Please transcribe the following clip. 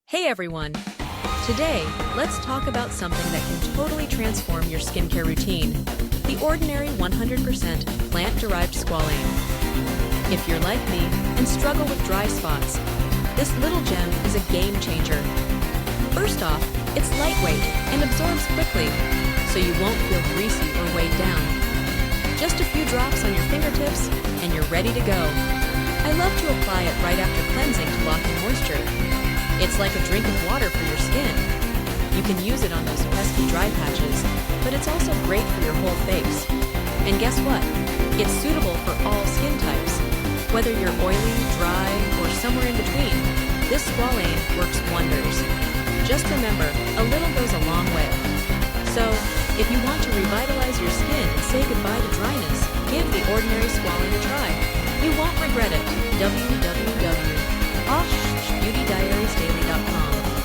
Hey everyone! Today, let's talk about something that can totally transform your skincare routine. The ordinary 100% plant-derived squalane. If you're like me and struggle with dry spots, this little gem is a game changer. First off, it's lightweight and absorbs quickly, so you won't feel greasy or weighed down. Just a few drops on your fingertips and you're ready to go. I love to apply it right after cleansing to lock in moisture. It's like a drink of water for your skin. You can use it on those pesky dry patches, but it's also great for your whole face. And guess what? It's suitable for all skin types. Whether you're oily, dry, or somewhere in between, this squalane works wonders. Just remember, a little goes a long way. So, if you want to revitalize your skin and say goodbye to dryness, give the ordinary squalane a try. You won't regret it. www.beautydiariesdaily.com